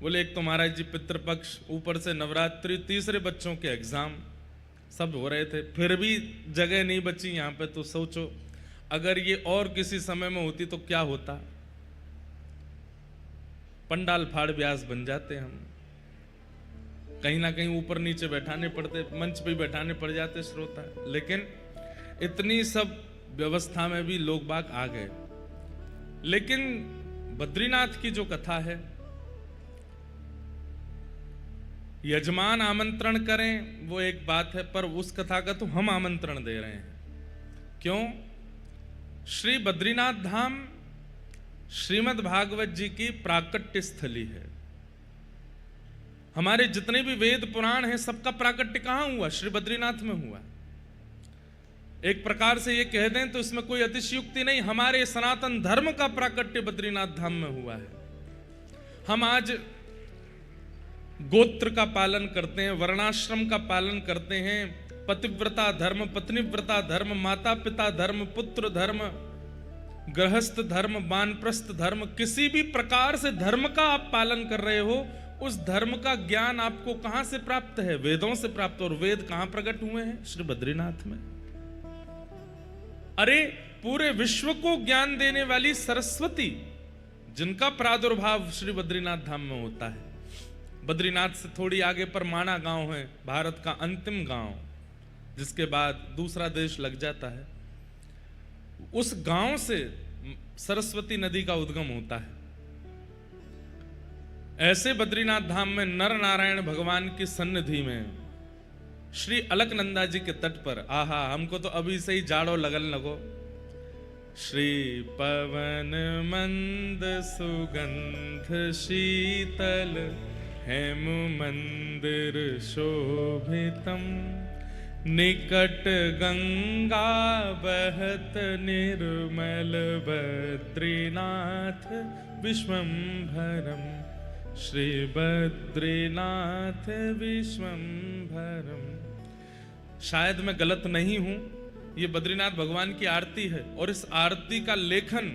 बोले एक तो महाराज जी पितृपक्ष, ऊपर से नवरात्रि, तीसरे बच्चों के एग्जाम सब हो रहे थे, फिर भी जगह नहीं बची यहाँ पे। तो सोचो अगर ये और किसी समय में होती तो क्या होता। पंडाल फाड़ ब्यास बन जाते हम, कहीं ना कहीं ऊपर नीचे बैठाने पड़ते, मंच पे बैठाने पड़ जाते श्रोता। लेकिन इतनी सब व्यवस्था में भी लोग बाग आ गए। लेकिन बद्रीनाथ की जो कथा है, यजमान आमंत्रण करें वो एक बात है, पर उस कथा का तो हम आमंत्रण दे रहे हैं। क्यों? श्री बद्रीनाथ धाम श्रीमद् भागवत जी की प्राकट्य स्थली है। हमारे जितने भी वेद पुराण हैं सबका प्राकट्य कहां हुआ? श्री बद्रीनाथ में हुआ। एक प्रकार से ये कह दें तो इसमें कोई अतिशयोक्ति नहीं, हमारे सनातन धर्म का प्राकट्य बद्रीनाथ धाम में हुआ है। हम आज गोत्र का पालन करते हैं, वर्णाश्रम का पालन करते हैं, पतिव्रता धर्म, पत्नीव्रता धर्म, माता पिता धर्म, पुत्र धर्म, गृहस्थ धर्म, वानप्रस्थ धर्म, किसी भी प्रकार से धर्म का आप पालन कर रहे हो, उस धर्म का ज्ञान आपको कहां से प्राप्त है? वेदों से प्राप्त। और वेद कहां प्रकट हुए हैं? श्री बद्रीनाथ में। अरे पूरे विश्व को ज्ञान देने वाली सरस्वती, जिनका प्रादुर्भाव श्री बद्रीनाथ धाम में होता है। बद्रीनाथ से थोड़ी आगे पर माणा गांव है, भारत का अंतिम गांव, जिसके बाद दूसरा देश लग जाता है। उस गांव से सरस्वती नदी का उद्गम होता है। ऐसे बद्रीनाथ धाम में नर नारायण भगवान की सन्निधि में श्री अलकनंदा जी के तट पर, आहा, हमको तो अभी से ही जाड़ो लगन लगो। श्री पवन मंद सुगंध शीतल हेमु मंदिर शोभितम, निकट गंगा बहत निर्मल बद्रीनाथ विश्वंभरम, श्री बद्रीनाथ विश्वंभरम। शायद मैं गलत नहीं हूं, ये बद्रीनाथ भगवान की आरती है और इस आरती का लेखन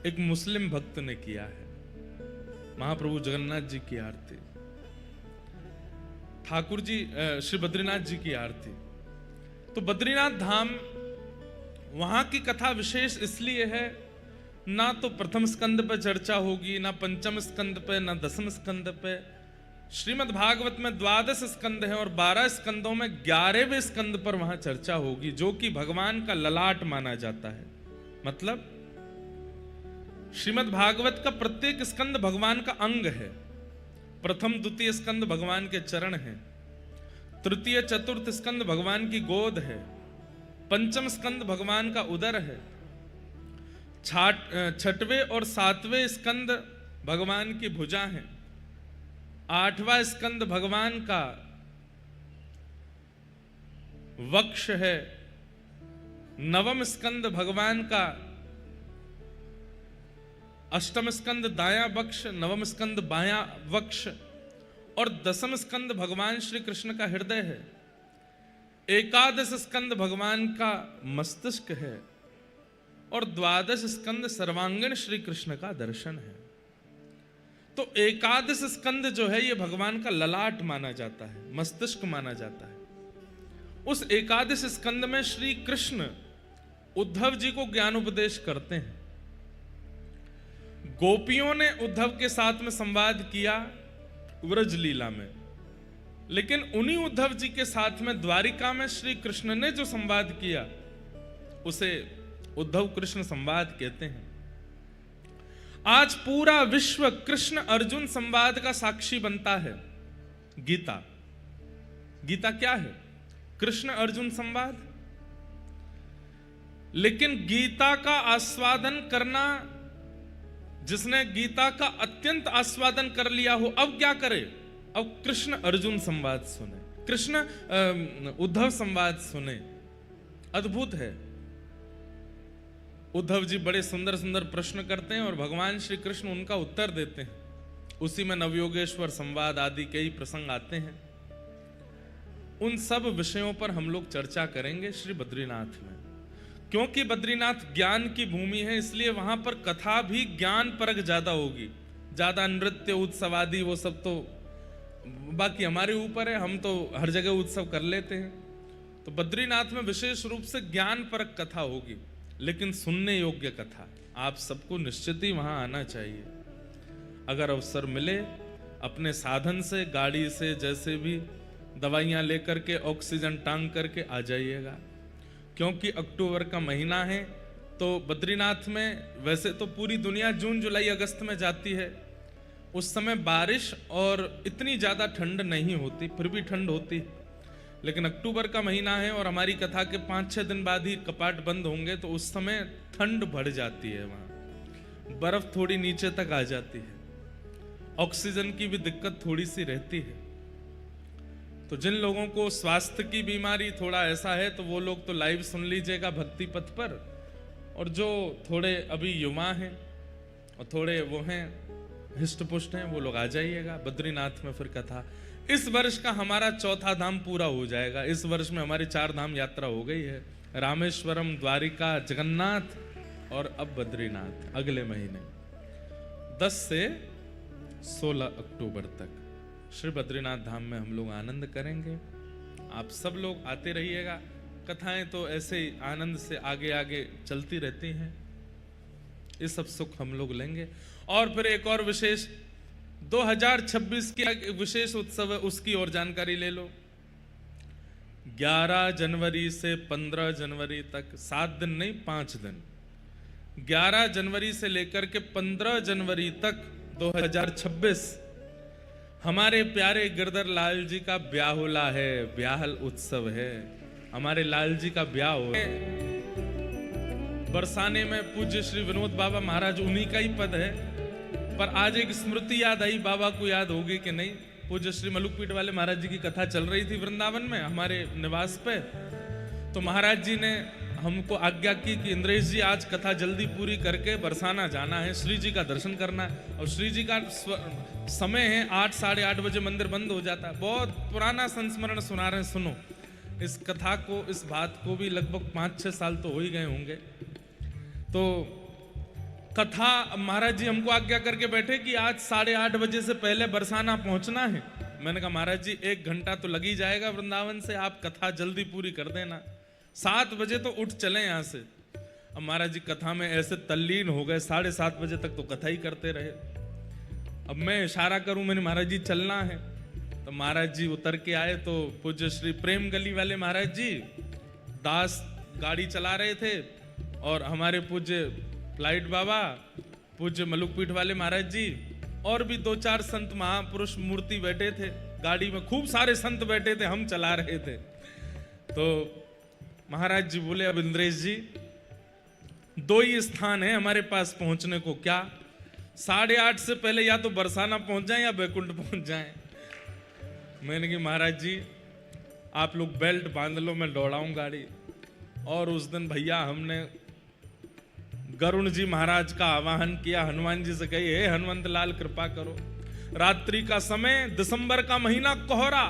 एक मुस्लिम भक्त ने किया है। महाप्रभु जगन्नाथ जी की आरती, ठाकुर जी, श्री बद्रीनाथ जी की आरती। तो बद्रीनाथ धाम, वहां की कथा विशेष इसलिए है, ना तो प्रथम स्कंद पे चर्चा होगी, ना पंचम स्कंद पे, ना दसम स्कंद पे। श्रीमद् भागवत में 12 स्कंद हैं और 12 स्कंदों में 11वें स्कंद पर वहां चर्चा होगी, जो कि भगवान का ललाट माना जाता है। मतलब श्रीमद् भागवत का प्रत्येक स्कंद भगवान का अंग है। प्रथम द्वितीय स्कंद भगवान के चरण हैं, तृतीय चतुर्थ स्कंद भगवान की गोद है, पंचम स्कंद भगवान का उदर है, छठवें और सातवें स्कंद भगवान की भुजा हैं, आठवां स्कंद भगवान का वक्ष है, नवम स्कंद भगवान का, अष्टम स्कंद दायां वक्ष, नवम स्कंद बायां वक्ष, और दसम स्कंद भगवान श्री कृष्ण का हृदय है। एकादश स्कंद भगवान का मस्तिष्क है और 12 स्कंद सर्वांगीण श्री कृष्ण का दर्शन है। तो एकादश स्कंद जो है ये भगवान का ललाट माना जाता है, मस्तिष्क माना जाता है। उस एकादश स्कंद में श्री कृष्ण उद्धव जी को ज्ञान उपदेश करते हैं। गोपियों ने उद्धव के साथ में संवाद किया व्रज लीला में, लेकिन उन्हीं उद्धव जी के साथ में द्वारिका में श्री कृष्ण ने जो संवाद किया उसे उद्धव कृष्ण संवाद कहते हैं। आज पूरा विश्व कृष्ण अर्जुन संवाद का साक्षी बनता है। गीता, गीता क्या है? कृष्ण अर्जुन संवाद। लेकिन गीता का आस्वादन करना, जिसने गीता का अत्यंत आस्वादन कर लिया हो, अब क्या करे? अब कृष्ण अर्जुन संवाद सुने, कृष्ण उद्धव संवाद सुने। अद्भुत है। उद्धव जी बड़े सुंदर सुंदर प्रश्न करते हैं और भगवान श्री कृष्ण उनका उत्तर देते हैं। उसी में नवयोगेश्वर संवाद आदि कई प्रसंग आते हैं। उन सब विषयों पर हम लोग चर्चा करेंगे श्री बद्रीनाथ में। क्योंकि बद्रीनाथ ज्ञान की भूमि है, इसलिए वहां पर कथा भी ज्ञान परक ज्यादा होगी। ज्यादा नृत्य उत्सव आदि वो सब तो बाकी हमारे ऊपर है, हम तो हर जगह उत्सव कर लेते हैं। तो बद्रीनाथ में विशेष रूप से ज्ञान परक कथा होगी, लेकिन सुनने योग्य कथा। आप सबको निश्चित ही वहां आना चाहिए। अगर अवसर मिले अपने साधन से, गाड़ी से, जैसे भी दवाइयां लेकर के, ऑक्सीजन टांग करके आ जाइएगा, क्योंकि अक्टूबर का महीना है। तो बद्रीनाथ में वैसे तो पूरी दुनिया जून जुलाई अगस्त में जाती है, उस समय बारिश और इतनी ज़्यादा ठंड नहीं होती, फिर भी ठंड होती है। लेकिन अक्टूबर का महीना है और हमारी कथा के 5-6 दिन बाद ही कपाट बंद होंगे, तो उस समय ठंड बढ़ जाती है, वहाँ बर्फ थोड़ी नीचे तक आ जाती है, ऑक्सीजन की भी दिक्कत थोड़ी सी रहती है। तो जिन लोगों को स्वास्थ्य की बीमारी थोड़ा ऐसा है, तो वो लोग तो लाइव सुन लीजिएगा भक्ति पथ पर, और जो थोड़े अभी युवा हैं और थोड़े वो हैं हिष्ट पुष्ट हैं, वो लोग आ जाइएगा बद्रीनाथ में फिर कथा। इस वर्ष का हमारा 4था धाम पूरा हो जाएगा। इस वर्ष में हमारी 4 धाम यात्रा हो गई है, रामेश्वरम, द्वारिका, जगन्नाथ और अब बद्रीनाथ अगले महीने 10 से 16 अक्टूबर तक श्री बद्रीनाथ धाम में हम लोग आनंद करेंगे। आप सब लोग आते रहिएगा। कथाएं तो ऐसे ही आनंद से आगे आगे चलती रहती हैं, ये सब सुख हम लोग लेंगे। और फिर एक और विशेष 2026 की विशेष उत्सव है, उसकी और जानकारी ले लो। 11 जनवरी से 15 जनवरी तक, 7 दिन नहीं 5 दिन, 11 जनवरी से लेकर के 15 जनवरी तक 2026 हमारे प्यारे गिरधर लाल जी का ब्याहुला है, ब्याहल उत्सव है। हमारे लाल जी का ब्याह हो बरसाने में पूज्य श्री विनोद बाबा महाराज, उन्हीं का ही पद है। पर आज एक स्मृति याद आई, बाबा को याद होगी कि नहीं। पूज्य श्री मलुकपीठ वाले महाराज जी की कथा चल रही थी वृंदावन में हमारे निवास पे, तो महाराज जी ने हमको आज्ञा की कि इंद्रेश जी आज कथा जल्दी पूरी करके बरसाना जाना है, श्री जी का दर्शन करना है। और श्री जी का समय है 8, साढ़े 8 बजे मंदिर बंद हो जाता है। बहुत पुराना संस्मरण सुना रहे हैं, सुनो इस कथा को, इस बात को भी लगभग 5-6 साल तो हो ही गए होंगे। तो कथा महाराज जी हमको आज्ञा करके बैठे कि आज 8:30 बजे से पहले बरसाना पहुंचना है। मैंने कहा महाराज जी 1 घंटा तो लग ही जाएगा वृंदावन से, आप कथा जल्दी पूरी कर देना, 7 बजे तो उठ चले यहाँ से। अब महाराज जी कथा में ऐसे तल्लीन हो गए, 7:30 बजे तक तो कथा ही करते रहे। अब मैं इशारा करूं, मैंने महाराज जी चलना है, तो महाराज जी उतर के आए। तो पूज्य श्री प्रेम गली वाले महाराज जी दास गाड़ी चला रहे थे, और हमारे पूज्य फ्लाइट बाबा, पूज्य मलुकपीठ वाले महाराज जी, और भी 2-4 संत महापुरुष मूर्ति बैठे थे गाड़ी में, खूब सारे संत बैठे थे, हम चला रहे थे। तो महाराज जी बोले अब इंद्रेश जी 2 ही स्थान है हमारे पास पहुंचने को, क्या 8:30 से पहले या तो बरसाना पहुंच जाएं या बैकुंठ पहुंच जाएं। मैंने कहा महाराज जी आप लोग बेल्ट बांध लो, मैं दौड़ाऊं गाड़ी। और उस दिन भैया हमने गरुण जी महाराज का आवाहन किया, हनुमान जी से कही हे हनुमंत लाल कृपा करो। रात्रि का समय, दिसंबर का महीना, कोहरा,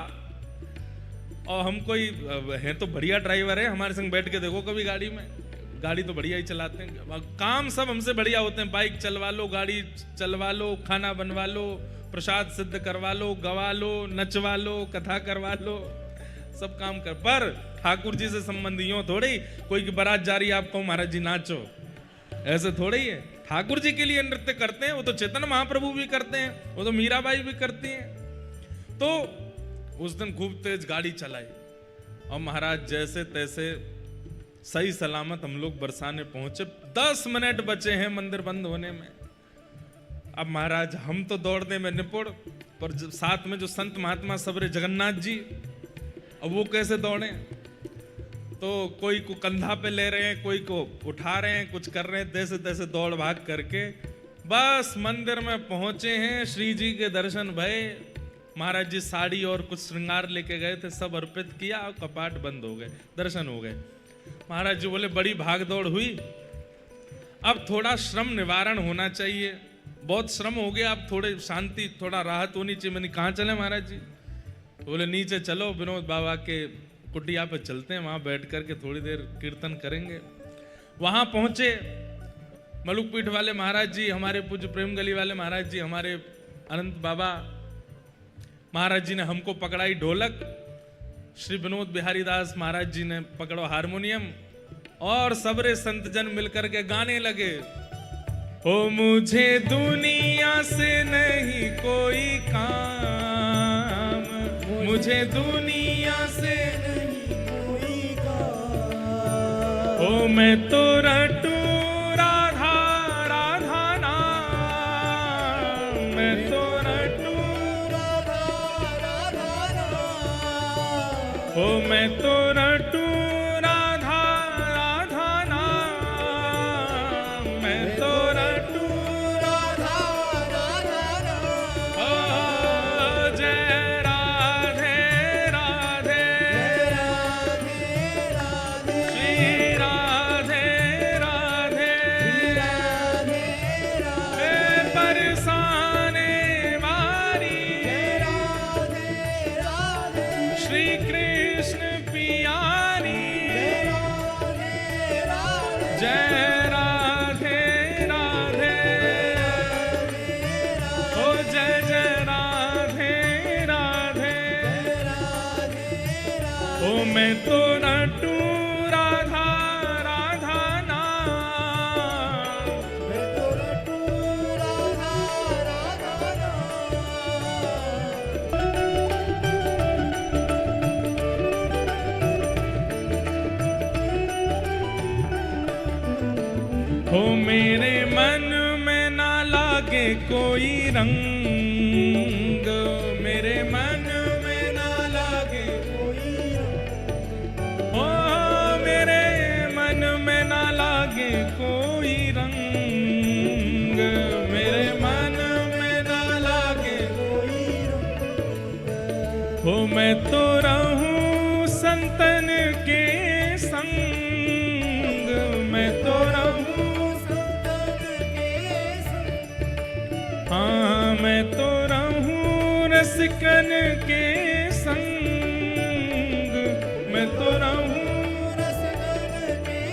और हम कोई है तो बढ़िया ड्राइवर है, हमारे संग बैठ के देखो कभी गाड़ी में, गाड़ी तो बढ़िया ही चलाते हैं, काम सब हमसे बढ़िया होते हैं। बाइक चलवा लो, गाड़ी चलवा लो, खाना बनवा लो, प्रसाद सिद्ध करवा लो, गवा लो, नचवा लो, कथा करवा लो, सब काम कर। पर ठाकुर जी से संबंधियों थोड़ी कोई की बारात जा रही है, आप कहो महाराज जी नाचो, ऐसे थोड़े ही है। ठाकुर जी के लिए नृत्य करते हैं, वो तो चेतन महाप्रभु भी करते हैं, वो तो मीराबाई भी करती हैं। तो उस दिन खूब तेज गाड़ी चलाई और महाराज जैसे तैसे सही सलामत हम लोग बरसाने पहुंचे। 10 मिनट बचे हैं मंदिर बंद होने में। अब महाराज हम तो दौड़ने में निपुण, पर साथ में जो संत महात्मा सबरे जगन्नाथ जी, अब वो कैसे दौड़े। तो कोई को कंधा पे ले रहे हैं, कोई को उठा रहे हैं, कुछ कर रहे हैं, तैसे तैसे दौड़ भाग करके बस मंदिर में पहुंचे हैं। श्री जी के दर्शन भये। महाराज जी साड़ी और कुछ श्रृंगार लेके गए थे, सब अर्पित किया और कपाट बंद हो गए, दर्शन हो गए। महाराज जी बोले बड़ी भाग दौड़ हुई, अब थोड़ा श्रम निवारण होना चाहिए, बहुत श्रम हो गया, अब थोड़े शांति, थोड़ा राहत होनी चाहिए। मैंने कहाँ चले महाराज जी? तो बोले नीचे चलो, विनोद बाबा के कुटिया पे चलते हैं, वहां बैठ करके थोड़ी देर कीर्तन करेंगे। वहां पहुंचे मलुक पीठ वाले महाराज जी, हमारे पूज्य प्रेम गली वाले महाराज जी, हमारे अनंत बाबा महाराज जी ने हमको पकड़ाई ढोलक, श्री विनोद बिहारी दास महाराज जी ने पकड़ो हारमोनियम, और सबरे संत जन मिलकर के गाने लगे, ओ मुझे दुनिया से नहीं कोई काम, मुझे दुनिया से नहीं कोई काम, ओ मैं तो रटू राधा राधा नाम, मैं तो रटू राधा राधा नाम, ओ मैं तो रटू राधा राधा नाम, मैं तो रटू राधा राधा नाम, ओ जय राधे राधे श्री राधे राधे बरसाने वाली श्री कृष्ण पियारी, जय राधे राधे, ओ जय जय राधे राधे, ओ मैं तो नटू राधा राधा नाम, मैं तो नटू राधा राधा नाम। हो मेरे मन में ना लागे कोई रंग, मेरे मन में ना लागे कोई रंग, ओ मेरे मन में ना लागे कोई रंग, मेरे मन में ना लागे कोई रंग, हो मैं तो रहूं संतन के संग, मैं तो रहूं संतन के संग, हाँ मैं तो रहूं रसिकन के संग, मैं तो रहूं रसिकन के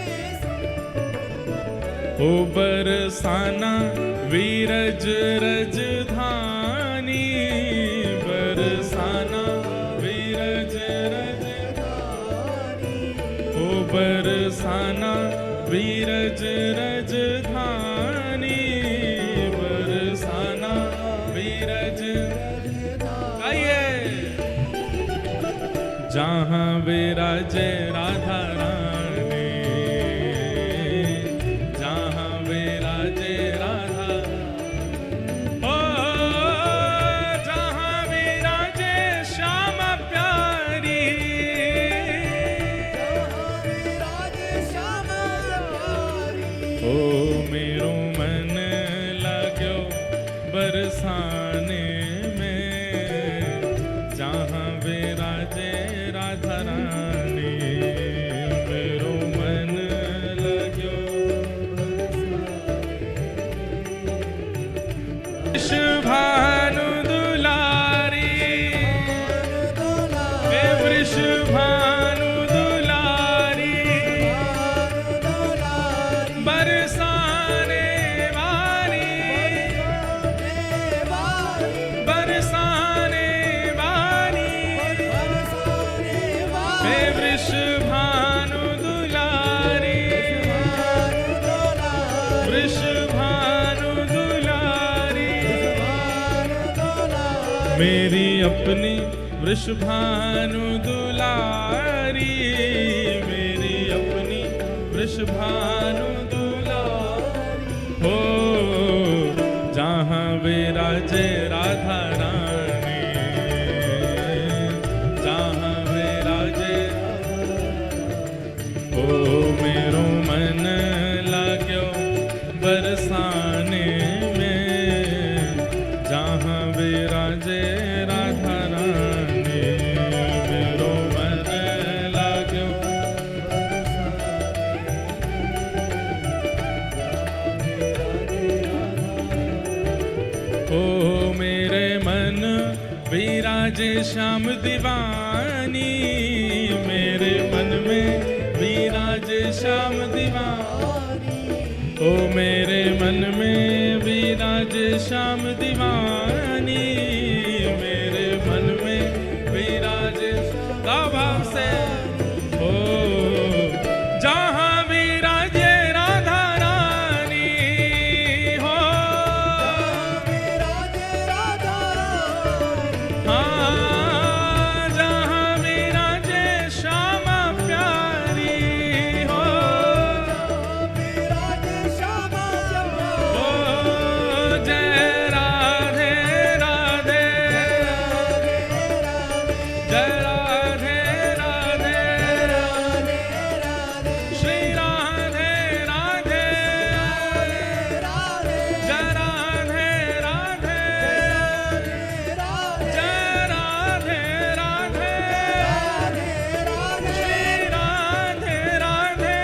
संग, ओ बरसाना वीरज रजधानी, बरसाना वीरज रजधानी, ओ बरसाना वीरज रजधानी, बरसाना वीरज आइए, जहाँ विराजे राधा रानी, जहाँ विराजे राधा, ओ जहाँ विराजे श्याम प्यारी, जहाँ विराजे श्याम प्यारी, ओ मेरो मन लाग्यो बरसाने में, जहाँ विराजे राधा रानी, मेरो मन लाग्यो वृषभानु दुलारी, हे वृषभानु दुलारी, बरसाने वाली, बरसाने वाली, हे वृषभानु दुलारी, वृषभानु दुलारी, मेरी अपनी वृषभानु दुलारी, मेरी अपनी वृषभानु दुलारी, हो जहाँ विराजे राधा रानी, जहाँ विराजे, ओ मेरो मन लाग्यो बरसाने में, जहाँ विराजे राधा रानी, मेरो मन लाग्यो, ओ मेरे मन विराजे श्याम दीवानी, मेरे मन में विराजे श्याम दीवानी, ओ ओ मेरे मन में विराजे श्याम दीवानी, मेरे मन में विराजे का भाव से ओ जहाँ विराजे राधा रानी हो, हाँ जहाँ विराजे श्यामा प्यारी हो, ओ जय राधे राधे, जय राधे राधे, श्री राधे राधे, जय राधे राधे, जय राधे राधे, श्री राधे राधे,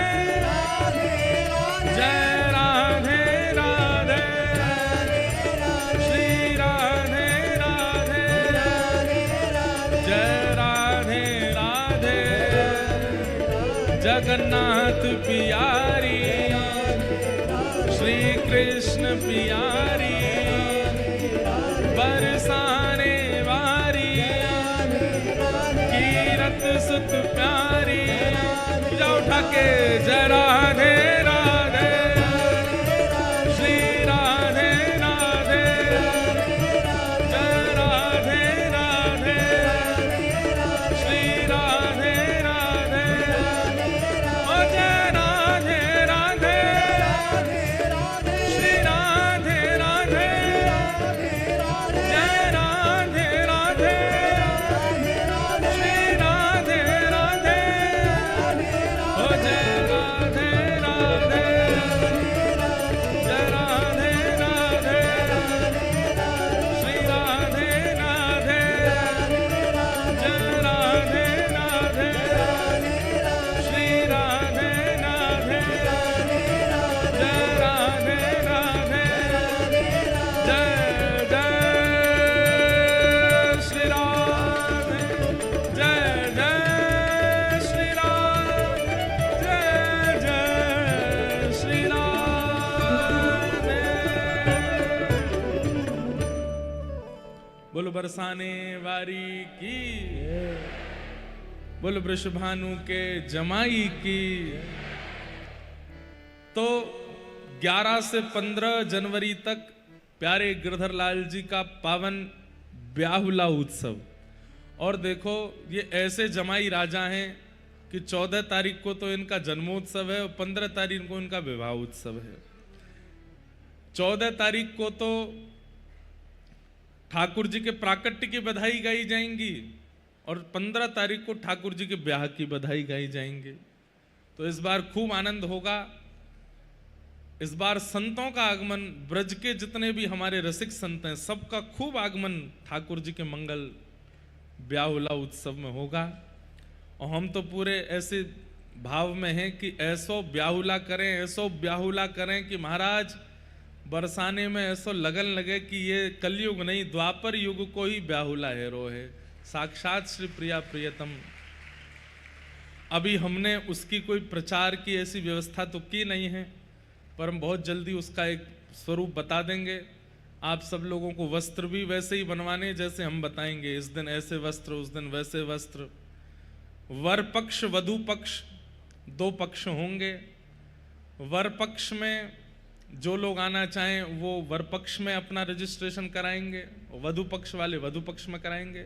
जय राधे राधे, श्री राधे राधे, जय राधे राधे, जगन्नाथ पियारी, श्री कृष्ण पियारी, बरसाने वारी, कीरत सुत प्यारी, जाओ उठा के जय राधे राधे, श्री राधे राधे, जय राधे राधे, श्री राधे राधे, ओ जय राधे राधे, श्री राधे राधे, जय राधे राधे, श्री राधे राधे, ओ जय राधे राधे, जय राधे राधे, श्री राधे राधे, जय राधे राधे, श्री राधे राधे, जय राधे राधे, जय जय श्री राधे, जय जय श्री राधे, जय जय श्री राधे। बोलो बरसाने वारी की, बोलो वृषभानु के जमाई की। तो 11 से 15 जनवरी तक प्यारे गिरधर लाल जी का पावन ब्याहुला उत्सव। और देखो ये ऐसे जमाई राजा हैं कि 14 तारीख को तो इनका जन्मोत्सव है और 15 तारीख को इनका विवाह उत्सव है। 14 तारीख को तो ठाकुर जी के प्राकट्य की बधाई गाई जाएंगी और 15 तारीख को ठाकुर जी के ब्याह की बधाई गाई जाएंगी। तो इस बार खूब आनंद होगा। इस बार संतों का आगमन, ब्रज के जितने भी हमारे रसिक संत हैं सबका खूब आगमन ठाकुर जी के मंगल ब्याहुला उत्सव में होगा। और हम तो पूरे ऐसे भाव में हैं कि ऐसो ब्याहुला करें, ऐसो ब्याहुला करें कि महाराज बरसाने में ऐसो लगन लगे कि ये कलयुग नहीं द्वापर युग को ही ब्याहुला हेरो है, साक्षात श्री प्रिया प्रियतम। अभी हमने उसकी कोई प्रचार की ऐसी व्यवस्था तो की नहीं है, पर हम बहुत जल्दी उसका एक स्वरूप बता देंगे। आप सब लोगों को वस्त्र भी वैसे ही बनवाने जैसे हम बताएंगे, इस दिन ऐसे वस्त्र, उस दिन वैसे वस्त्र। वर पक्ष वधु पक्ष 2 पक्ष होंगे। वर पक्ष में जो लोग आना चाहें वो वर पक्ष में अपना रजिस्ट्रेशन कराएंगे, वधु पक्ष वाले वधु पक्ष में कराएंगे।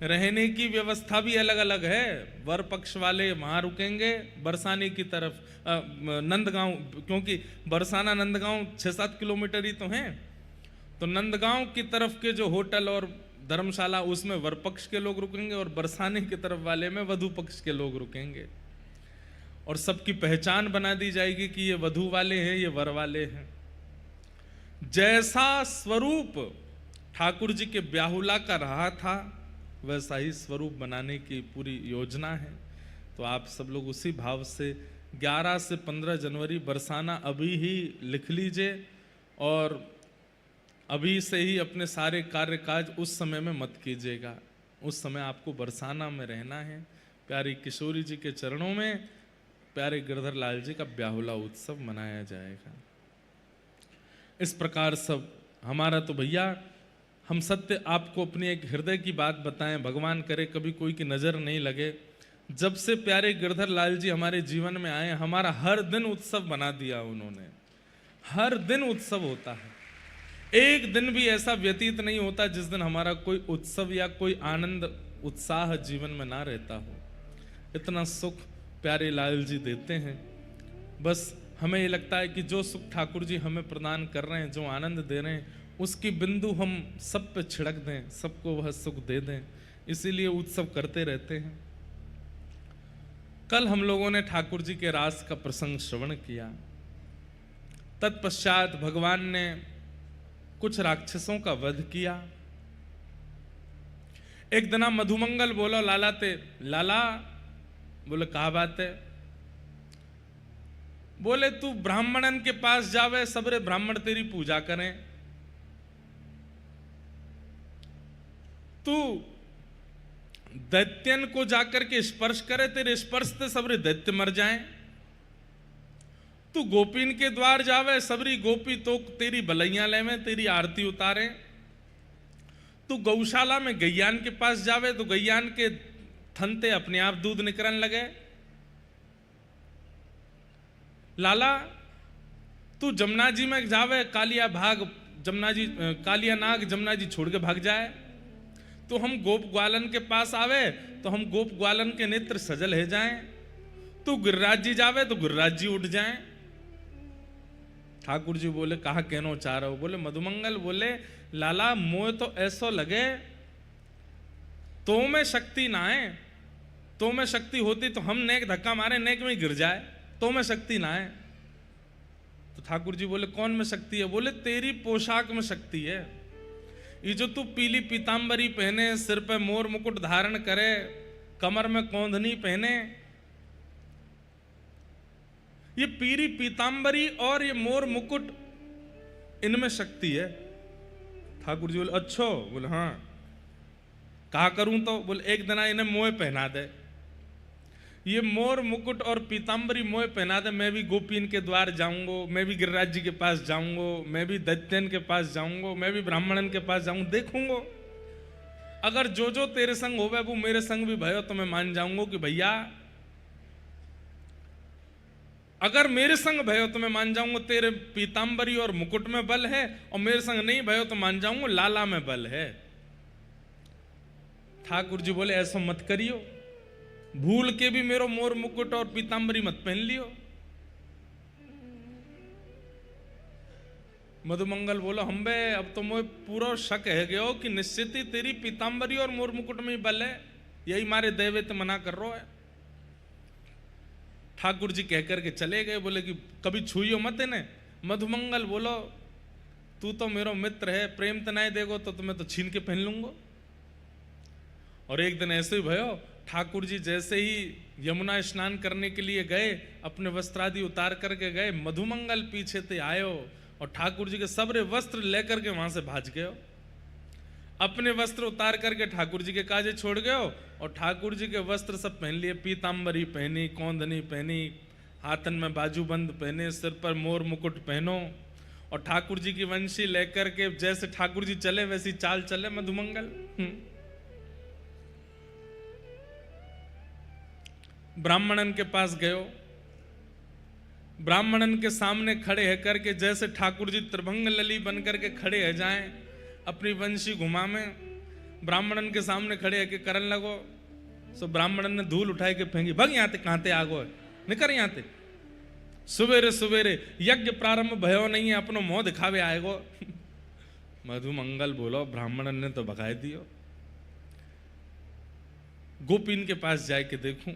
रहने की व्यवस्था भी अलग अलग है। वर पक्ष वाले वहाँ रुकेंगे बरसाने की तरफ, नंदगांव, क्योंकि बरसाना नंदगांव 6-7 किलोमीटर ही तो हैं। तो नंदगांव की तरफ के जो होटल और धर्मशाला उसमें वर पक्ष के लोग रुकेंगे और बरसाने की तरफ वाले में वधु पक्ष के लोग रुकेंगे। और सबकी पहचान बना दी जाएगी कि ये वधु वाले हैं, ये वर वाले हैं। जैसा स्वरूप ठाकुर जी के ब्याहुला का रहा था वैसा ही स्वरूप बनाने की पूरी योजना है। तो आप सब लोग उसी भाव से 11 से 15 जनवरी बरसाना अभी ही लिख लीजिए और अभी से ही अपने सारे कार्य काज उस समय में मत कीजिएगा। उस समय आपको बरसाना में रहना है, प्यारी किशोरी जी के चरणों में प्यारे गिरधर लाल जी का ब्याहुला उत्सव मनाया जाएगा। इस प्रकार सब हमारा तो भैया, हम सत्य आपको अपनी एक हृदय की बात बताएं, भगवान करे कभी कोई की नज़र नहीं लगे। जब से प्यारे गिरधर लाल जी हमारे जीवन में आए, हमारा हर दिन उत्सव बना दिया उन्होंने। हर दिन उत्सव होता है, एक दिन भी ऐसा व्यतीत नहीं होता जिस दिन हमारा कोई उत्सव या कोई आनंद उत्साह जीवन में ना रहता हो। इतना सुख प्यारे लाल जी देते हैं। बस हमें ये लगता है कि जो सुख ठाकुर जी हमें प्रदान कर रहे हैं, जो आनंद दे रहे हैं, उसकी बिंदु हम सब पे छिड़क दें, सबको वह सुख दे दें, इसीलिए उत्सव करते रहते हैं। कल हम लोगों ने ठाकुर जी के रास का प्रसंग श्रवण किया। तत्पश्चात भगवान ने कुछ राक्षसों का वध किया। एक दिना मधुमंगल बोलो लाला ते, लाला बोले कहा बात है? बोले तू ब्राह्मणन के पास जावे, सबरे ब्राह्मण तेरी पूजा करें, तू दैत्यन को जाकर के स्पर्श करे, तेरे स्पर्श से सबरे दैत्य मर जाएं, तू गोपीन के द्वार जावे, सबरी गोपी तो तेरी बलैया लेवे, तेरी आरती उतारे, तू गौशाला में गैयान के पास जावे तो गैयान के थनते अपने आप दूध निकलने लगे। लाला तू जमुना जी में जावे, कालिया भाग जमुना जी, कालिया नाग जमुना जी छोड़ के भाग जाए, तो हम गोप ग्वालन के पास आवे तो हम गोप ग्वालन के नेत्र सजल है जाएं, तू गिरिराज जी जावे तो गिरिराज जी उठ जाएं। ठाकुर जी बोले कहा कहना चाह रहे हो? बोले मधुमंगल बोले लाला मोह तो ऐसो लगे तो में शक्ति ना है, तो में शक्ति होती तो हम नेक धक्का मारे नेक में गिर जाए, तो में शक्ति ना है। तो ठाकुर जी बोले कौन में शक्ति है? बोले तेरी पोशाक में शक्ति है। ये जो तू पीली पीतांबरी पहने, सिर पे मोर मुकुट धारण करे, कमर में कौंधनी पहने, ये पीली पीतांबरी और ये मोर मुकुट, इनमें शक्ति है। ठाकुर जी बोले अच्छा? बोले हाँ। कहा करूं तो? बोले एक दिन इन्हें मोह पहना दे, ये मोर मुकुट और पीतांबरी मोह पहना दे, मैं भी गोपीन के द्वार जाऊंगो, मैं भी गिरिराज जी के पास जाऊंगो, मैं भी दैत्यन के पास जाऊंगो, मैं भी ब्राह्मणन के पास जाऊंगो, देखूंगो अगर जो जो तेरे संग होवे वो मेरे संग भी भयो तो मैं मान जाऊंगो कि भैया, अगर मेरे संग भयो तो मैं मान जाऊंगा तेरे पीतांबरी और मुकुट में बल है, और मेरे संग नहीं भयो तो मान जाऊंगा लाला में बल है। ठाकुर जी बोले ऐसा मत करियो, भूल के भी मेरो मोर मुकुट और पीतांबरी मत पहन लियो। मधुमंगल बोला हम बे अब तो मुझे पूरा शक है गयो कि निश्चित ही तेरी पीतांबरी और मोर मुकुट में ही बल है, यही मारे दैवेत मना कर रो है। ठाकुर जी कह करके चले गए, बोले कि कभी छुइयो मत इन्हें। मधुमंगल बोलो तू तो मेरा मित्र है, प्रेम तो नहीं देगो तो तुम्हें तो छीन के पहन लूंगा। और एक दिन ऐसे ही भयो, ठाकुर जी जैसे ही यमुना स्नान करने के लिए गए, अपने वस्त्रादि उतार करके गए, मधुमंगल पीछे से आयो और ठाकुर जी के सबरे वस्त्र लेकर के वहां से भाज गयो। अपने वस्त्र उतार करके ठाकुर जी के काजे छोड़ गयो और ठाकुर जी के वस्त्र सब पहन लिए, पीतांबरी पहनी, कौंधनी पहनी, हाथन में बाजूबंद पहने, सिर पर मोर मुकुट पहनो, और ठाकुर जी की वंशी लेकर के जैसे ठाकुर जी चले वैसी चाल चले मधुमंगल। ब्राह्मणन के पास गयो, ब्राह्मणन के सामने खड़े है करके जैसे ठाकुर जी त्रिभंग लली बन करके खड़े है जाएं, अपनी वंशी घुमा में ब्राह्मणन के सामने खड़े है कि करन लगो। सो ब्राह्मणन ने धूल उठाए के फेंकी, भग यहाँ ते कहां आगो निकर यहाँ ते, सुवेरे सुवेरे यज्ञ प्रारंभ भयो नहीं है, अपनो मोह दिखावे आएगो। मधुमंगल बोलो ब्राह्मणन ने तो भगाए दियो, गोपीन के पास जाए के देखूं।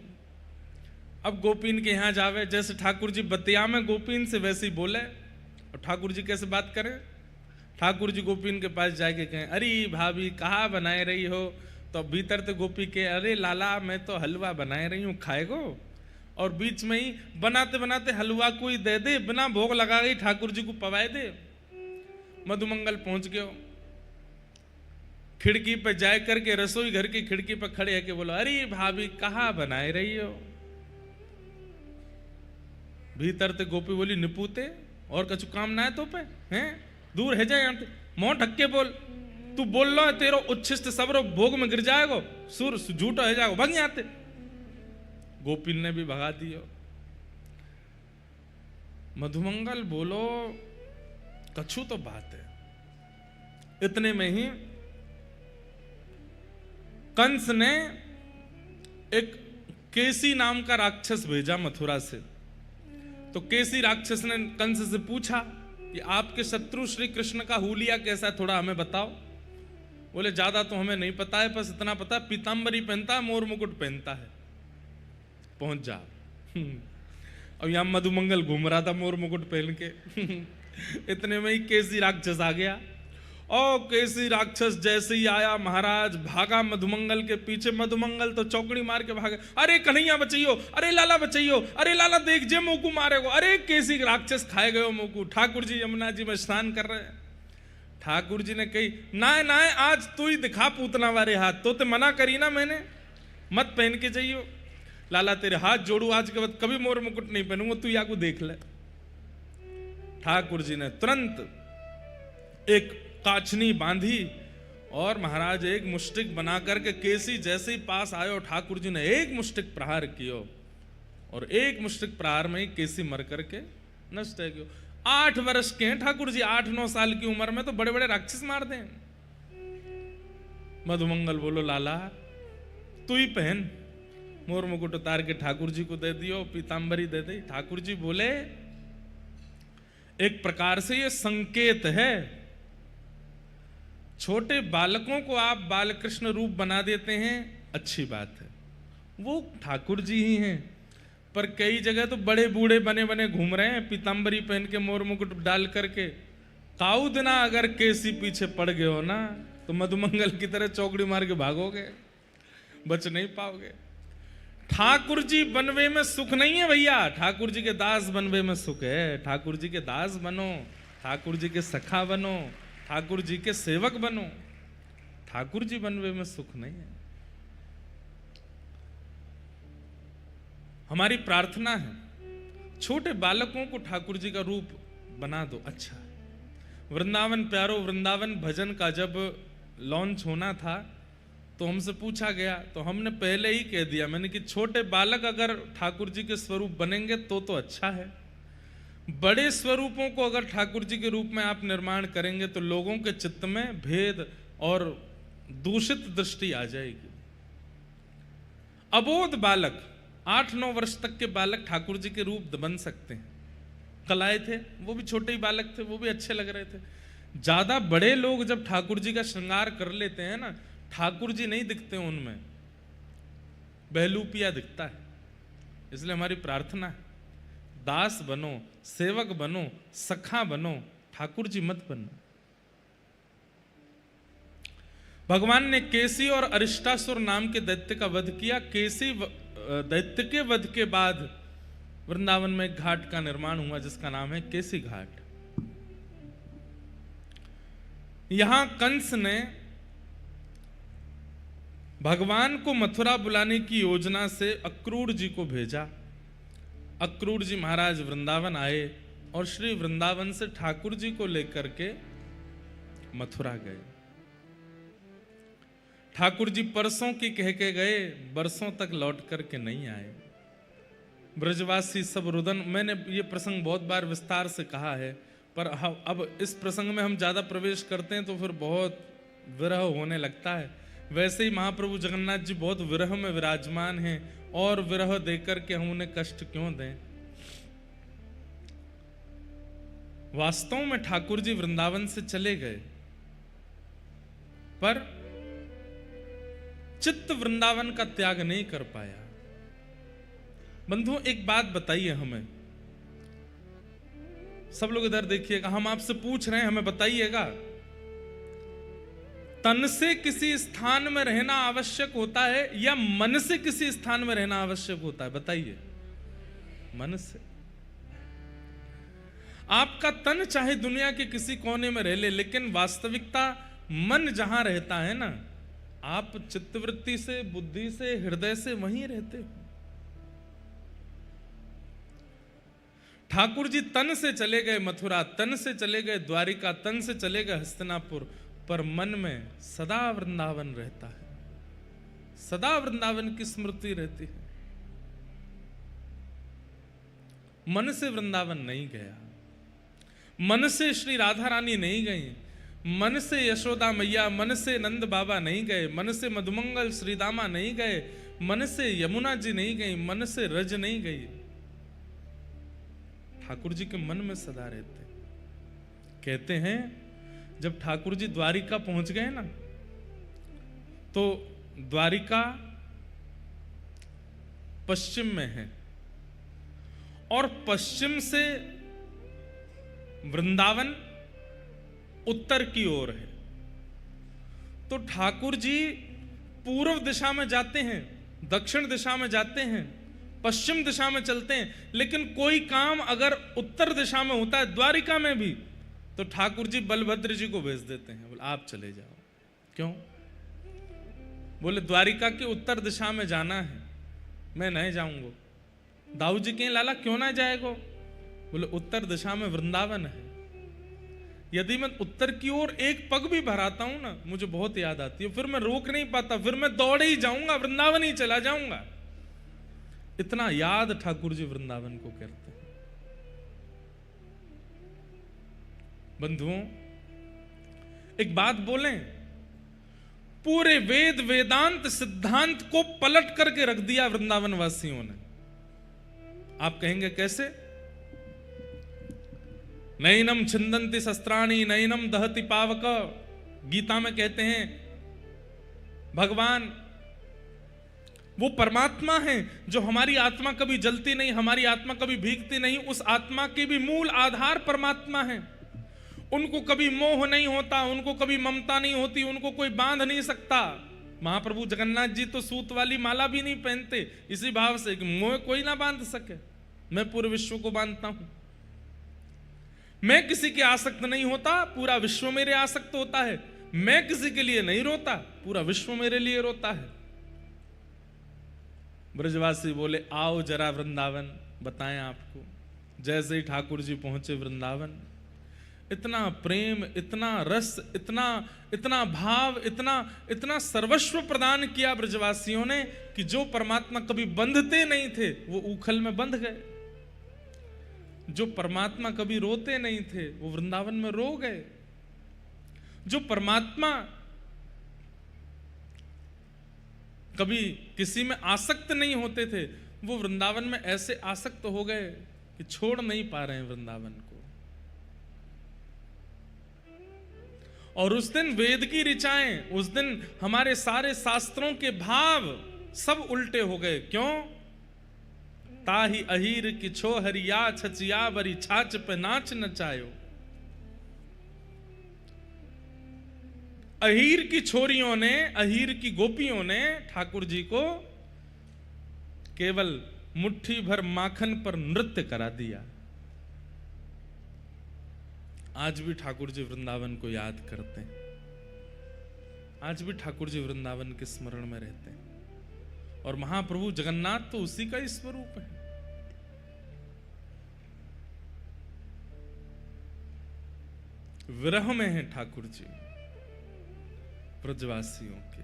अब गोपीन के यहां जावे, जैसे ठाकुर जी बतिया में गोपीन से वैसे ही बोले, और ठाकुर जी कैसे बात करें? ठाकुर जी गोपीन के पास जाके कहें अरे भाभी कहाँ बनाए रही हो? तो भीतर तो गोपी के अरे लाला मैं तो हलवा बनाए रही हूँ खाएगो, और बीच में ही बनाते बनाते हलवा कोई दे दे, बिना भोग लगा गई ठाकुर जी को पवाए दे। मधुमंगल पहुंच गयो, खिड़की पे जाए करके रसोई घर की खिड़की पे खड़े है के बोलो अरे भाभी कहाँ बनाए रही हो? भीतर ते गोपी बोली निपूते और कछु काम ना है तो पे हैं, दूर है जाए, मोह ढक्के बोल, तू बोल लो तेरो उच्छिष्ट सबरो भोग में गिर जाएगो, सुर झूठो है जाएगो, भग आते। गोपिन ने भी भगा दियो। मधुमंगल बोलो कछु तो बात है। इतने में ही कंस ने एक केसी नाम का राक्षस भेजा मथुरा से। तो केसी राक्षस ने कंस से पूछा कि आपके शत्रु श्री कृष्ण का हुलिया कैसा है, थोड़ा हमें बताओ। बोले ज्यादा तो हमें नहीं पता है, बस इतना पता है पीतांबरी पहनता है, मोर मुकुट पहनता है। पहुंच जा। अब यहां मधुमंगल घूम रहा था मोर मुकुट पहन के। इतने में ही केसी राक्षस आ गया। और केसी राक्षस जैसे ही आया महाराज भागा मधुमंगल के पीछे। मधुमंगल तो चौकड़ी मार के भागे, अरे कन्हैया बचाइयो, अरे लाला बचाइयो, अरे लाला देख जे मोकू मारेगो, अरे केसी राक्षस खाए गयो मोकू। ठाकुर जी यमुना जी में स्नान कर रहे हैं। ठाकुर जी ने कही नाय नाय आज तू ही दिखा पूतना वारे हाथ, तो मना करी ना मैंने, मत पहन के जाइयो। लाला तेरे हाथ जोड़ू, आज के बाद कभी मोर मुकुट नहीं पहनूंगा, तू या को देख ले। ठाकुर जी ने तुरंत एक काचनी बांधी और महाराज एक मुष्टिक बना करके केसी जैसे ही पास आयो, ठाकुर जी ने एक मुष्टिक प्रहार कियो और एक मुष्टिक प्रहार में ही केसी मर करके नष्ट है गयो। 8 वर्ष के हैं ठाकुर जी, 8-9 साल की उम्र में तो बड़े बड़े राक्षस मार दें। मधुमंगल बोलो लाला तू ही पहन। मोर मुकुट उतार के ठाकुर जी को दे दियो, पीतांबरी दे दी। ठाकुर जी बोले एक प्रकार से ये संकेत है, छोटे बालकों को आप बालकृष्ण रूप बना देते हैं, अच्छी बात है, वो ठाकुर जी ही हैं। पर कई जगह तो बड़े बूढ़े बने बने घूम रहे हैं पीतांबरी पहन के, मोर मुकुट डाल करके। काऊ दिना अगर केसी पीछे पड़ गए हो ना तो मधुमंगल की तरह चौकड़ी मार के भागोगे, बच नहीं पाओगे। ठाकुर जी बनवे में सुख नहीं है भैया, ठाकुर जी के दास बनवे में सुख है। ठाकुर जी के दास बनो, ठाकुर जी के सखा बनो, ठाकुर जी के सेवक बनो। ठाकुर जी बनवे में सुख नहीं है। हमारी प्रार्थना है छोटे बालकों को ठाकुर जी का रूप बना दो, अच्छा। वृंदावन प्यारो वृंदावन भजन का जब लॉन्च होना था तो हमसे पूछा गया, तो हमने पहले ही कह दिया मैंने कि छोटे बालक अगर ठाकुर जी के स्वरूप बनेंगे तो अच्छा है। बड़े स्वरूपों को अगर ठाकुर जी के रूप में आप निर्माण करेंगे तो लोगों के चित्त में भेद और दूषित दृष्टि आ जाएगी। अबोध बालक 8-9 वर्ष तक के बालक ठाकुर जी के रूप बन सकते हैं। कल आए थे वो भी छोटे ही बालक थे, वो भी अच्छे लग रहे थे। ज्यादा बड़े लोग जब ठाकुर जी का श्रृंगार कर लेते हैं ना, ठाकुर जी नहीं दिखते उनमें, बहलूपिया दिखता है। इसलिए हमारी प्रार्थना है दास बनो, सेवक बनो, सखा बनो, ठाकुर जी मत बनो। भगवान ने केसी और अरिष्टासुर नाम के दैत्य का वध किया। केसी दैत्य के वध के बाद वृंदावन में एक घाट का निर्माण हुआ जिसका नाम है केसी घाट। यहां कंस ने भगवान को मथुरा बुलाने की योजना से अक्रूर जी को भेजा। अक्रूर जी महाराज वृंदावन आए और श्री वृंदावन से ठाकुर जी को लेकर के मथुरा गए। ठाकुर जी परसों की कह के गए, बरसों तक लौट करके नहीं आए। ब्रजवासी सब रुदन, मैंने ये प्रसंग बहुत बार विस्तार से कहा है, पर अब इस प्रसंग में हम ज्यादा प्रवेश करते हैं तो फिर बहुत विरह होने लगता है। वैसे ही महाप्रभु जगन्नाथ जी बहुत विरह में विराजमान हैं, और विरह देकर के हम उन्हें कष्ट क्यों दें। वास्तव में ठाकुर जी वृंदावन से चले गए, पर चित्त वृंदावन का त्याग नहीं कर पाया। बंधुओं एक बात बताइए हमें, सब लोग इधर देखिएगा, हम आपसे पूछ रहे हैं, हमें बताइएगा, तन से किसी स्थान में रहना आवश्यक होता है या मन से किसी स्थान में रहना आवश्यक होता है? बताइए। मन से। आपका तन चाहे दुनिया के किसी कोने में रह ले, लेकिन वास्तविकता मन जहां रहता है ना, आप चित्तवृत्ति से, बुद्धि से, हृदय से वहीं रहते हो। ठाकुर जी तन से चले गए मथुरा, तन से चले गए द्वारिका, तन से चले गए हस्तिनापुर, पर मन में सदा वृंदावन रहता है, सदा वृंदावन की स्मृति रहती है। मन से वृंदावन नहीं गया, मन से श्री राधा रानी नहीं गई, मन से यशोदा मैया, मन से नंद बाबा नहीं गए, मन से मधुमंगल श्रीदामा नहीं गए, मन से यमुना जी नहीं गई, मन से रज नहीं गई। ठाकुर जी के मन में सदा रहते। कहते हैं जब ठाकुर जी द्वारिका पहुंच गए ना, तो द्वारिका पश्चिम में है और पश्चिम से वृंदावन उत्तर की ओर है। तो ठाकुर जी पूर्व दिशा में जाते हैं, दक्षिण दिशा में जाते हैं, पश्चिम दिशा में चलते हैं, लेकिन कोई काम अगर उत्तर दिशा में होता है द्वारिका में भी, तो ठाकुर जी बलभद्र जी को भेज देते हैं, बोले आप चले जाओ। क्यों? बोले द्वारिका की उत्तर दिशा में जाना है, मैं नहीं जाऊंगा। दाऊ जी कहें लाला क्यों ना जाएगो? बोले उत्तर दिशा में वृंदावन है, यदि मैं उत्तर की ओर एक पग भी भराता हूं ना, मुझे बहुत याद आती है, फिर मैं रोक नहीं पाता, फिर मैं दौड़े ही जाऊंगा, वृंदावन ही चला जाऊंगा। इतना याद ठाकुर जी वृंदावन को करते हैं। बंधुओं, एक बात बोलें, पूरे वेद वेदांत सिद्धांत को पलट करके रख दिया वृंदावन वासियों ने। आप कहेंगे कैसे? नैनम छिंदंती शस्त्राणी नैनम दहति पावक, गीता में कहते हैं भगवान वो परमात्मा है जो हमारी आत्मा कभी जलती नहीं, हमारी आत्मा कभी भीगती नहीं, उस आत्मा के भी मूल आधार परमात्मा है। उनको कभी मोह नहीं होता, उनको कभी ममता नहीं होती, उनको कोई बांध नहीं सकता। महाप्रभु जगन्नाथ जी तो सूत वाली माला भी नहीं पहनते, इसी भाव से कि मोह कोई ना बांध सके, मैं पूरे विश्व को बांधता हूं। मैं किसी के आसक्त नहीं होता, पूरा विश्व मेरे आसक्त होता है। मैं किसी के लिए नहीं रोता, पूरा विश्व मेरे लिए रोता है। ब्रजवासी बोले आओ जरा वृंदावन बताएं आपको। जैसे ही ठाकुर जी पहुंचे वृंदावन, इतना प्रेम, इतना रस, इतना इतना भाव, इतना इतना सर्वस्व प्रदान किया ब्रजवासियों ने कि जो परमात्मा कभी बंधते नहीं थे वो उखल में बंध गए, जो परमात्मा कभी रोते नहीं थे वो वृंदावन में रो गए, जो परमात्मा कभी किसी में आसक्त नहीं होते थे वो वृंदावन में ऐसे आसक्त हो गए कि छोड़ नहीं पा रहे हैं वृंदावन को। और उस दिन वेद की ऋचाएं, उस दिन हमारे सारे शास्त्रों के भाव सब उल्टे हो गए। क्यों? ताही अहीर की छोहरिया छचिया बरी छाछ पे नाच नचायो। अहीर की छोरियों ने, अहीर की गोपियों ने ठाकुर जी को केवल मुट्ठी भर माखन पर नृत्य करा दिया। आज भी ठाकुर जी वृंदावन को याद करते हैं, आज भी ठाकुर जी वृंदावन के स्मरण में रहते हैं। और महाप्रभु जगन्नाथ तो उसी का ही स्वरूप है। विरह में है ठाकुर जी ब्रजवासियों के।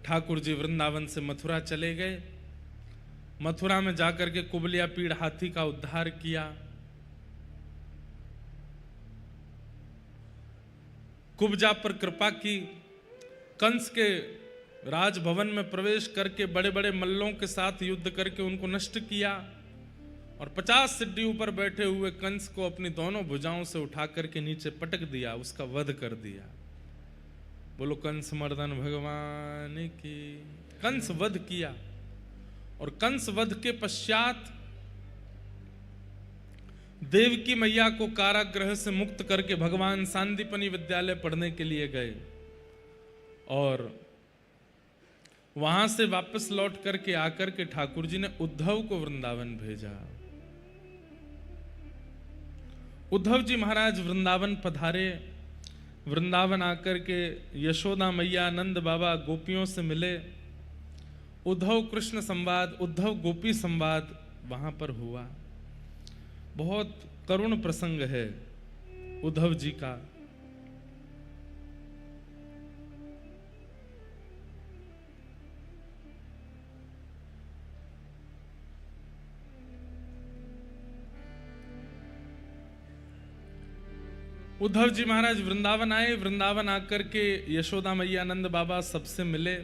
ठाकुर जी वृंदावन से मथुरा चले गए। मथुरा में जाकर के कुबलिया पीड़ हाथी का उद्धार किया। कुब्जा पर कृपा की, कंस के राजभवन में प्रवेश करके बड़े बड़े मल्लों के साथ युद्ध करके उनको नष्ट किया और 50 सिड्डी ऊपर बैठे हुए कंस को अपनी दोनों भुजाओं से उठा करके नीचे पटक दिया, उसका वध कर दिया। बोलो कंस मर्दन भगवान की। कंस वध किया और कंस वध के पश्चात देवकी मैया को कारागृह से मुक्त करके भगवान सांदीपनि विद्यालय पढ़ने के लिए गए और वहां से वापस लौट करके आकर के ठाकुर जी ने उद्धव को वृंदावन भेजा। उद्धव जी महाराज वृंदावन पधारे। वृंदावन आकर के यशोदा मैया नंद बाबा गोपियों से मिले, उद्धव कृष्ण संवाद, उद्धव गोपी संवाद वहां पर हुआ। बहुत करुण प्रसंग है उद्धव जी का। उद्धव जी महाराज वृंदावन आए, वृंदावन आकर के यशोदा मैया नंद बाबा सबसे मिले।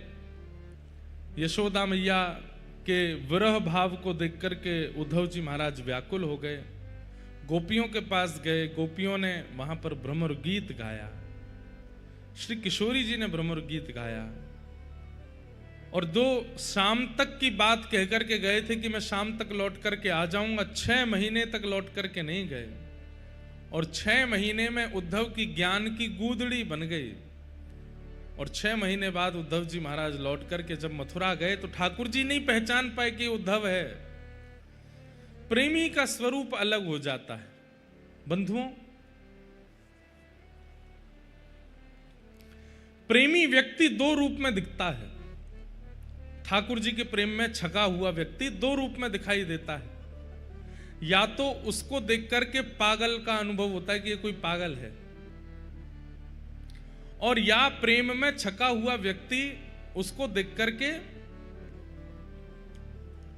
यशोदा मैया के विरह भाव को देख करके उद्धव जी महाराज व्याकुल हो गए, गोपियों के पास गए। गोपियों ने वहां पर भ्रमर गीत गाया, श्री किशोरी जी ने भ्रमर गीत गाया, और दो शाम तक की बात कहकर के गए थे कि मैं शाम तक लौट करके आ जाऊंगा। 6 महीने तक लौट करके नहीं गए, और 6 महीने में उद्धव की ज्ञान की गूदड़ी बन गई। और 6 महीने बाद उद्धव जी महाराज लौट करके जब मथुरा गए तो ठाकुर जी नहीं पहचान पाए कि उद्धव है। प्रेमी का स्वरूप अलग हो जाता है बंधुओं। प्रेमी व्यक्ति 2 रूप में दिखता है। ठाकुर जी के प्रेम में छका हुआ व्यक्ति 2 रूप में दिखाई देता है। या तो उसको देख करके पागल का अनुभव होता है कि ये कोई पागल है, और या प्रेम में छका हुआ व्यक्ति उसको देख करके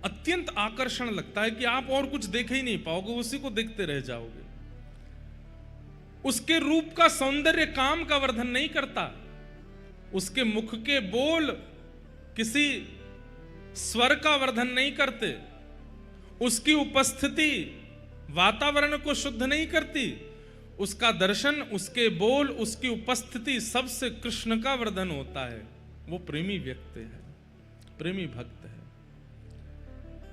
अत्यंत आकर्षण लगता है कि आप और कुछ देख ही नहीं पाओगे, उसी को देखते रह जाओगे। उसके रूप का सौंदर्य काम का वर्धन नहीं करता, उसके मुख के बोल किसी स्वर का वर्धन नहीं करते, उसकी उपस्थिति वातावरण को शुद्ध नहीं करती, उसका दर्शन, उसके बोल, उसकी उपस्थिति सबसे कृष्ण का वर्धन होता है। वो प्रेमी व्यक्ति है, प्रेमी भक्त है।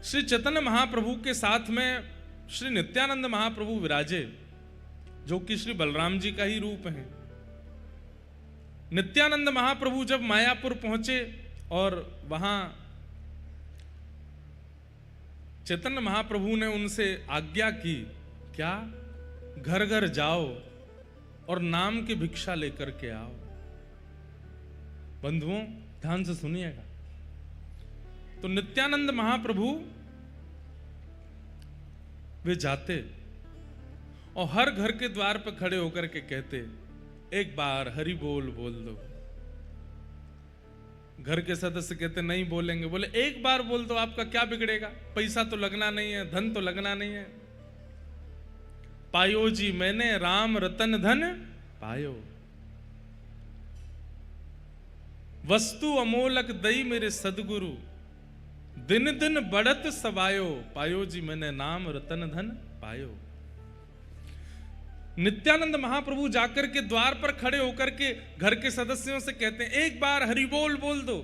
श्री चैतन्य महाप्रभु के साथ में श्री नित्यानंद महाप्रभु विराजे, जो कि श्री बलराम जी का ही रूप है। नित्यानंद महाप्रभु जब मायापुर पहुंचे और वहां चैतन्य महाप्रभु ने उनसे आज्ञा की, क्या? घर घर जाओ और नाम की भिक्षा लेकर के आओ। बंधुओं ध्यान से सुनिएगा। तो नित्यानंद महाप्रभु वे जाते और हर घर के द्वार पर खड़े होकर के कहते, एक बार हरि बोल बोल दो। घर के सदस्य कहते नहीं बोलेंगे। बोले एक बार बोल दो, आपका क्या बिगड़ेगा? पैसा तो लगना नहीं है, धन तो लगना नहीं है। पायो जी मैंने राम रतन धन पायो, वस्तु अमोलक दई मेरे सदगुरु, दिन दिन बढ़त सवायो, पायो जी मैंने नाम रतन धन पायो। नित्यानंद महाप्रभु जाकर के द्वार पर खड़े होकर के घर के सदस्यों से कहते हैं, एक बार हरि बोल बोल दो।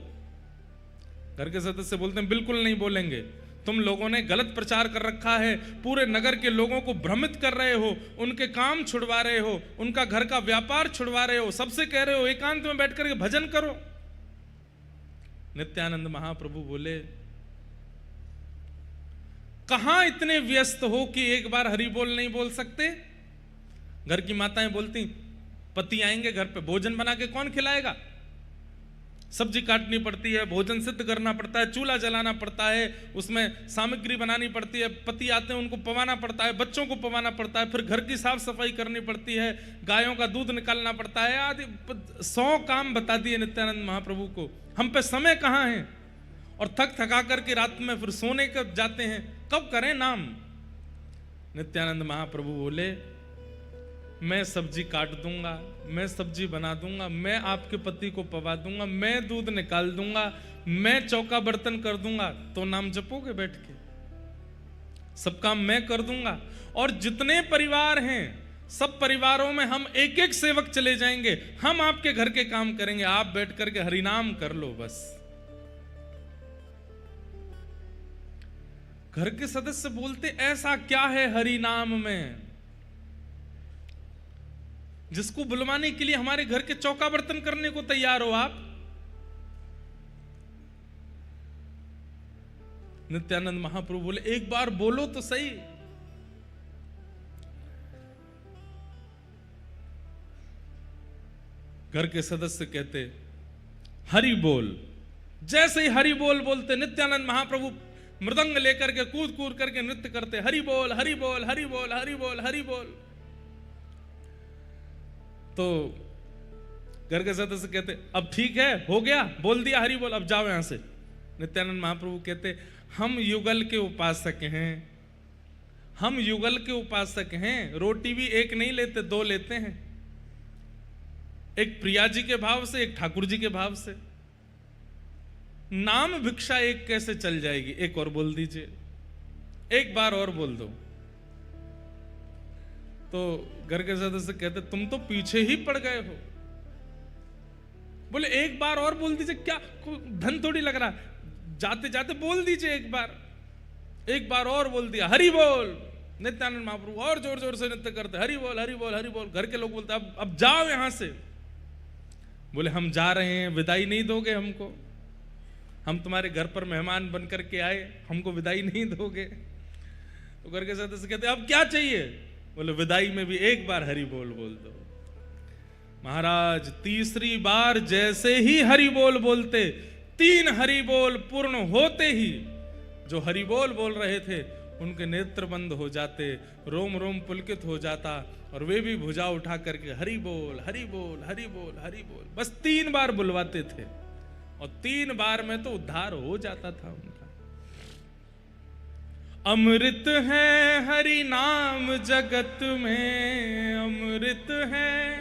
घर के सदस्य बोलते हैं, बिल्कुल नहीं बोलेंगे, तुम लोगों ने गलत प्रचार कर रखा है, पूरे नगर के लोगों को भ्रमित कर रहे हो, उनके काम छुड़वा रहे हो, उनका घर का व्यापार छुड़वा रहे हो, सबसे कह रहे हो एकांत में बैठ करके भजन करो। नित्यानंद महाप्रभु बोले, कहां इतने व्यस्त हो कि एक बार हरि बोल नहीं बोल सकते? घर की माताएं बोलती, पति आएंगे घर पे, भोजन बना के कौन खिलाएगा? सब्जी काटनी पड़ती है, भोजन सिद्ध करना पड़ता है, चूल्हा जलाना पड़ता है, उसमें सामग्री बनानी पड़ती है, पति आते हैं उनको पवाना पड़ता है, बच्चों को पवाना पड़ता है, फिर घर की साफ सफाई करनी पड़ती है, गायों का दूध निकालना पड़ता है, आदि 100 काम बता दिए नित्यानंद महाप्रभु को। हम पे समय कहाँ है? और थक थका करके रात में फिर सोने कब जाते हैं, कब करें नाम? नित्यानंद महाप्रभु बोले, मैं सब्जी काट दूंगा, मैं सब्जी बना दूंगा, मैं आपके पति को पवा दूंगा, मैं दूध निकाल दूंगा, मैं चौका बर्तन कर दूंगा, तो नाम जपोगे बैठ के? सब काम मैं कर दूंगा। और जितने परिवार हैं सब परिवारों में हम एक एक सेवक चले जाएंगे, हम आपके घर के काम करेंगे, आप बैठ करके हरिनाम कर लो बस। घर के सदस्य बोलते, ऐसा क्या है हरि नाम में जिसको बुलवाने के लिए हमारे घर के चौका बर्तन करने को तैयार हो आप? नित्यानंद महाप्रभु बोले, एक बार बोलो तो सही। घर के सदस्य कहते हरि बोल। जैसे ही हरि बोल बोलते नित्यानंद महाप्रभु मृदंग लेकर के कूद कूद करके नृत्य करते, हरि बोल हरि बोल हरि बोल हरि बोल हरि बोल। तो घर के सदस्य कहते अब ठीक है, हो गया, बोल दिया हरि बोल, अब जाओ यहां से। नित्यानंद महाप्रभु कहते हम युगल के उपासक हैं, हम युगल के उपासक हैं, रोटी भी एक नहीं लेते, दो लेते हैं, एक प्रिया जी के भाव से, एक ठाकुर जी के भाव से। नाम भिक्षा एक कैसे चल जाएगी? एक और बोल दीजिए, एक बार और बोल दो। तो घर के सदस्य कहते तुम तो पीछे ही पड़ गए हो। बोले एक बार और बोल दीजिए, क्या धन थोड़ी लग रहा, जाते जाते बोल दीजिए एक बार और बोल दिया, हरि बोल। नित्यानंद महाप्रभु और जोर जोर से नृत्य करते, हरि बोल हरि बोल हरि बोल। घर के लोग बोलते अब जाओ यहां से। बोले हम जा रहे हैं, विदाई नहीं दोगे हमको? हम तुम्हारे घर पर मेहमान बन करके आए, हमको विदाई नहीं दोगे? तो घर के सदस्य कहते अब क्या चाहिए? बोले विदाई में भी एक बार हरि बोल बोल दो। महाराज तीसरी बार जैसे ही हरि बोल बोलते, 3 हरि बोल पूर्ण होते ही जो हरि बोल बोल रहे थे उनके नेत्र बंद हो जाते, रोम रोम पुलकित हो जाता, और वे भी भुजा उठा करके हरि बोल हरि बोल हरि बोल हरि बोल बस 3 बार बुलवाते थे, और 3 बार में तो उद्धार हो जाता था उनका। अमृत है हरि नाम जगत में, अमृत है